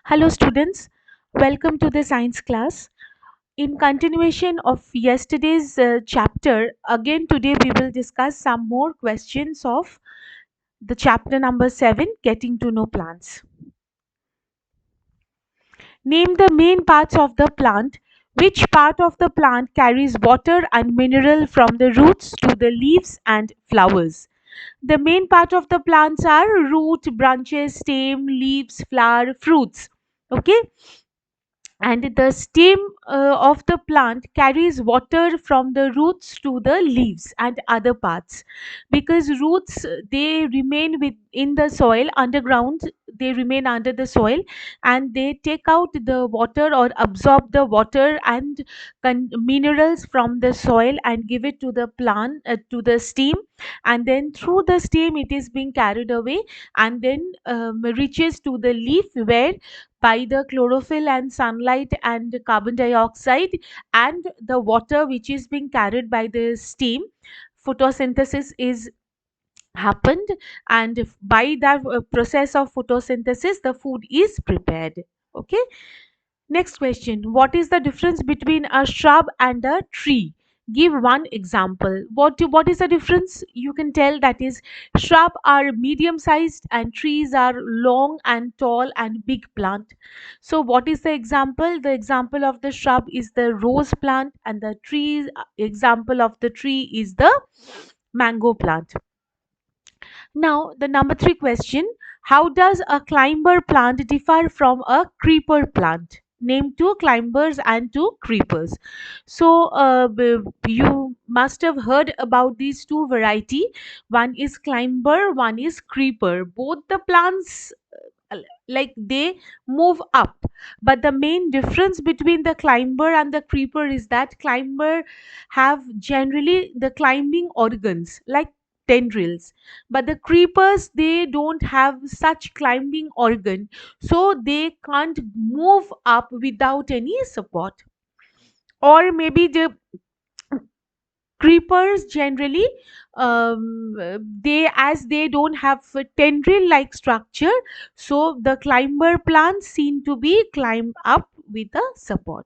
Hello, students. Welcome to the science class. In continuation of yesterday's chapter, again today we will discuss some more questions of the chapter number 7, Getting to Know Plants. Name the main parts of the plant. Which part of the plant carries water and mineral from the roots to the leaves and flowers? The main part of the plants are root, branches, stem, leaves, flower, fruits. Okay, and the stem of the plant carries water from the roots to the leaves and other parts, because roots they remain in the soil underground, they remain under the soil, and they take out the water or absorb the water and minerals from the soil and give it to the plant, to the stem, and then through the stem it is being carried away and then reaches to the leaf, where by the chlorophyll and sunlight and carbon dioxide and the water which is being carried by the steam, photosynthesis is happened, and by that process of photosynthesis the food is prepared. Okay, next question. What is the difference between a shrub and a tree? Give one example. What is the difference? You can tell that is, shrub are medium sized and trees are long and tall and big plant. So what is the example? The example of the shrub is the rose plant, and the tree example of the tree is the mango plant. Now, the number 3 question. How does a climber plant differ from a creeper plant? Name two climbers and two creepers. So, you must have heard about these two variety. One is climber, one is creeper. Both the plants like they move up, but the main difference between the climber and the creeper is that climber have generally the climbing organs like tendrils, but the creepers they don't have such climbing organ, so they can't move up without any support. Or maybe the creepers generally, they, as they don't have a tendril like structure, so the climber plants seem to be climb up with a support.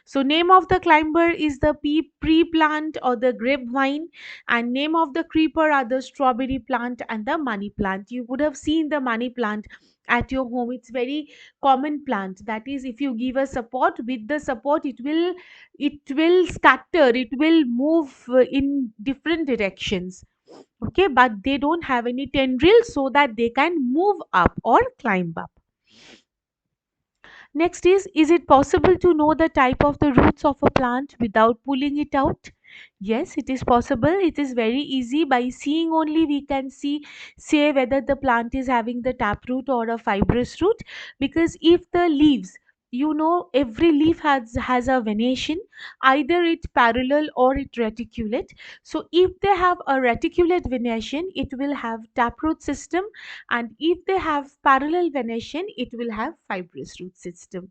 So name of the climber is the pea plant or the grapevine, and name of the creeper are the strawberry plant and the money plant. You would have seen the money plant at your home. It's very common plant, that is, if you give a support, with the support it will scatter, it will move in different directions. Okay, but they don't have any tendrils so that they can move up or climb up. Next is it possible to know the type of the roots of a plant without pulling it out? Yes, it is possible. It is very easy. By seeing only we can say whether the plant is having the taproot or a fibrous root, because if the leaves, every leaf has a venation, either it parallel or it reticulate. So if they have a reticulate venation, it will have taproot system, and if they have parallel venation, it will have fibrous root system.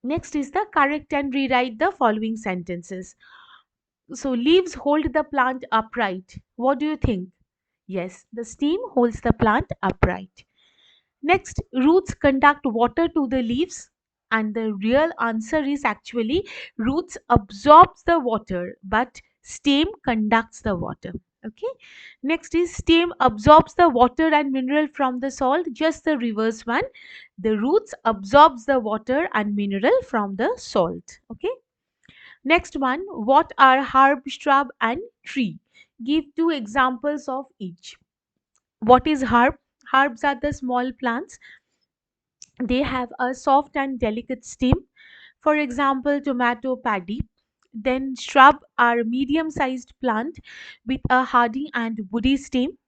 Next is the correct and rewrite the following sentences. So leaves hold the plant upright. What do you think? Yes, the stem holds the plant upright. Next, roots conduct water to the leaves, and the real answer is actually roots absorbs the water, but stem conducts the water. Okay. Next is stem absorbs the water and mineral from the salt, just the reverse one. The roots absorbs the water and mineral from the salt. Okay. Next one, what are herb, shrub and tree? Give two examples of each. What is herb? Herbs are the small plants. They have a soft and delicate stem. For example, tomato, paddy. Then shrub are medium sized plant with a hardy and woody stem,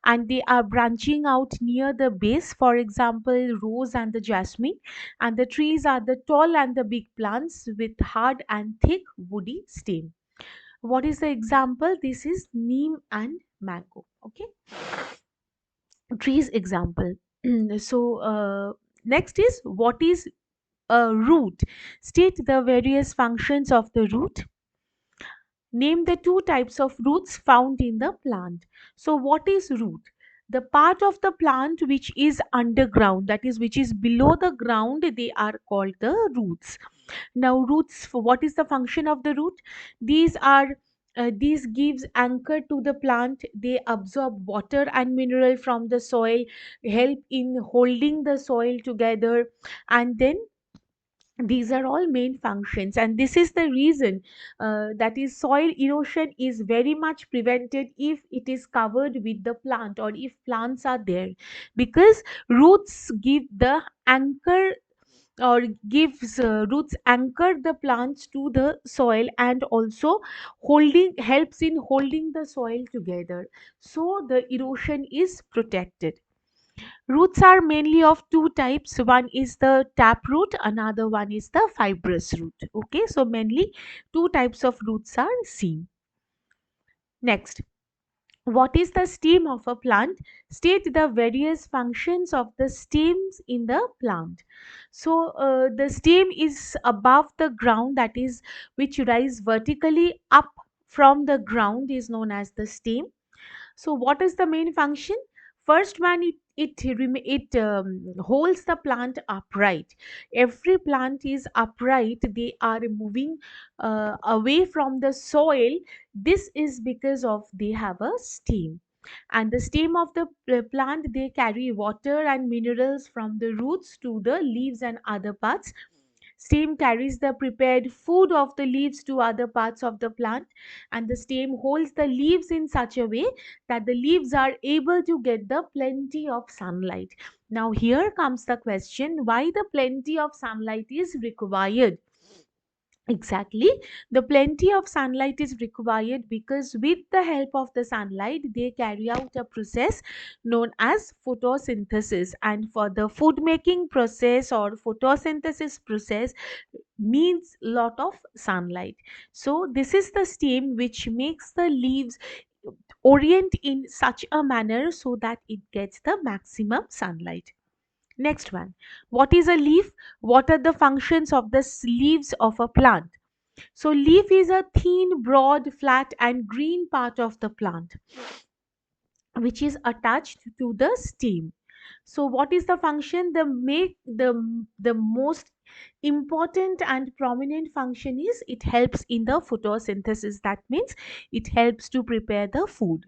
and they are branching out near the base, for example rose and the jasmine. And the trees are the tall and the big plants with hard and thick woody stem. What is the example? This is neem and mango. Okay, trees example. So next is, what is a root? State the various functions of the root. Name the two types of roots found in the plant. So what is root? The part of the plant which is underground, that is which is below the ground, they are called the roots. Now roots, for what is the function of the root? These are these gives anchor to the plant. They absorb water and mineral from the soil, help in holding the soil together, and then these are all main functions. And this is the reason that is soil erosion is very much prevented if it is covered with the plant or if plants are there, because roots give the anchor, or gives roots anchor the plants to the soil, and also holding helps in holding the soil together, so the erosion is protected. Roots are mainly of two types. One is the tap root, another one is the fibrous root. Okay, so mainly two types of roots are seen. Next, what is the stem of a plant? State the various functions of the stems in the plant. So, the stem is above the ground, that is, which rise vertically up from the ground, is known as the stem. So what is the main function? First one, it holds the plant upright. Every plant is upright. They are moving away from the soil. This is because of they have a stem. And the stem of the plant, they carry water and minerals from the roots to the leaves and other parts. Stem carries the prepared food of the leaves to other parts of the plant, and the stem holds the leaves in such a way that the leaves are able to get the plenty of sunlight. Now, here comes the question, why the plenty of sunlight is required? Exactly. The plenty of sunlight is required because, with the help of the sunlight, they carry out a process known as photosynthesis. And for the food making process or photosynthesis process, needs lot of sunlight. So, this is the stem which makes the leaves orient in such a manner so that it gets the maximum sunlight. Next one. What is a leaf? What are the functions of the leaves of a plant? So leaf is a thin, broad, flat and green part of the plant which is attached to the stem. So what is the function? The most important and prominent function is it helps in the photosynthesis. That means it helps to prepare the food.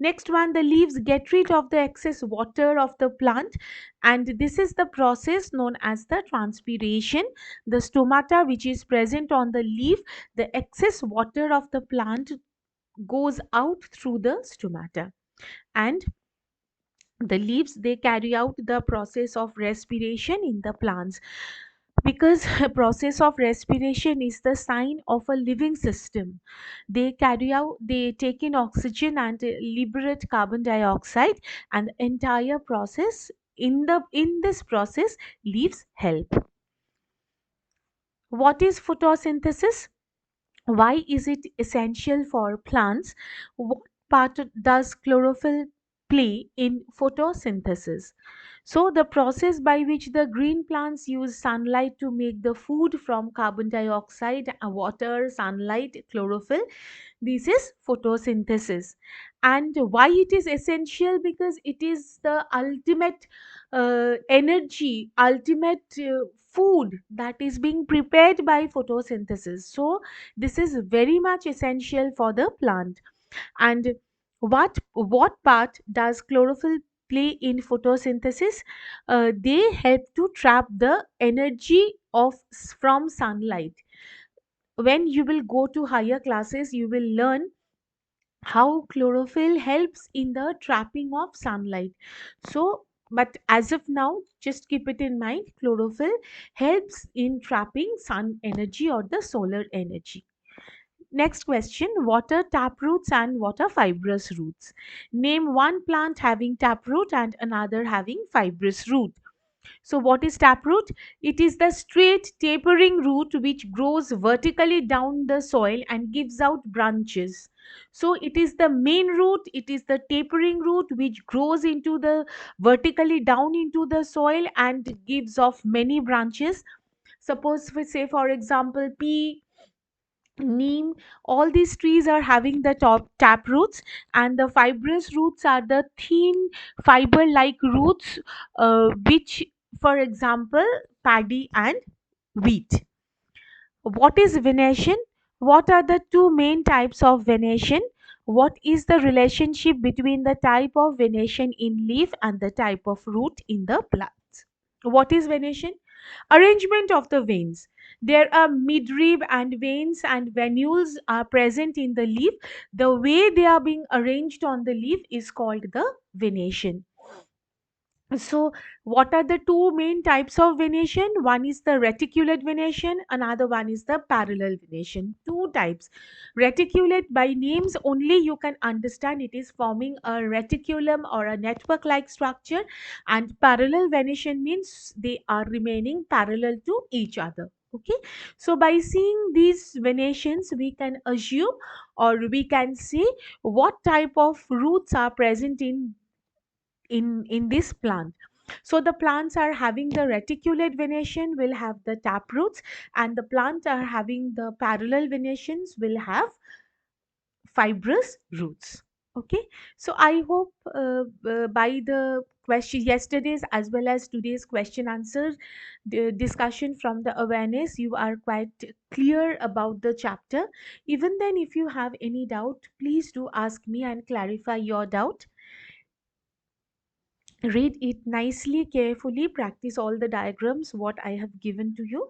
Next one, the leaves get rid of the excess water of the plant, and this is the process known as the transpiration. The stomata which is present on the leaf, the excess water of the plant goes out through the stomata, and the leaves, they carry out the process of respiration in the plants, because process of respiration is the sign of a living system. They take in oxygen and liberate carbon dioxide, and the entire process, in this process, leaves help. What is photosynthesis? Why is it essential for plants? What part does chlorophyll play in photosynthesis? So, the process by which the green plants use sunlight to make the food from carbon dioxide, water, sunlight, chlorophyll, this is photosynthesis. And why it is essential? Because it is the ultimate energy, ultimate food that is being prepared by photosynthesis. So, this is very much essential for the plant. And what part does chlorophyll play in photosynthesis? They help to trap the energy from sunlight. When you will go to higher classes, you will learn how chlorophyll helps in the trapping of sunlight. So, but as of now, just keep it in mind, chlorophyll helps in trapping sun energy or the solar energy. Next question, what are taproots and what are fibrous roots? Name one plant having taproot and another having fibrous root. So, what is taproot? It is the straight tapering root which grows vertically down the soil and gives out branches. So, it is the main root, it is the tapering root which grows into the vertically down into the soil and gives off many branches. Suppose we say, for example, pea neem, all these trees are having the top tap roots, and the fibrous roots are the thin fiber like roots, which, for example, paddy and wheat. What is venation? What are the two main types of venation? What is the relationship between the type of venation in leaf and the type of root in the plant? What is venation? Arrangement of the veins. There are midrib and veins and venules are present in the leaf. The way they are being arranged on the leaf is called the venation. So, what are the two main types of venation? One is the reticulate venation, another one is the parallel venation. Two types. Reticulate, by names only you can understand it is forming a reticulum or a network like structure, and parallel venation means they are remaining parallel to each other. Okay, so by seeing these venations, we can assume or we can say what type of roots are present in this plant. So the plants are having the reticulate venation will have the tap roots, and the plants are having the parallel venations will have fibrous roots. Okay, so I hope by the question yesterday's as well as today's question answer the discussion from the awareness, you are quite clear about the chapter. Even then, if you have any doubt, please do ask me and clarify your doubt. Read it nicely, carefully, practice all the diagrams what I have given to you.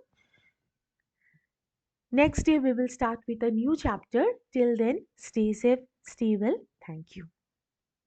Next day we will start with a new chapter. Till then, stay safe, stay well. Thank you.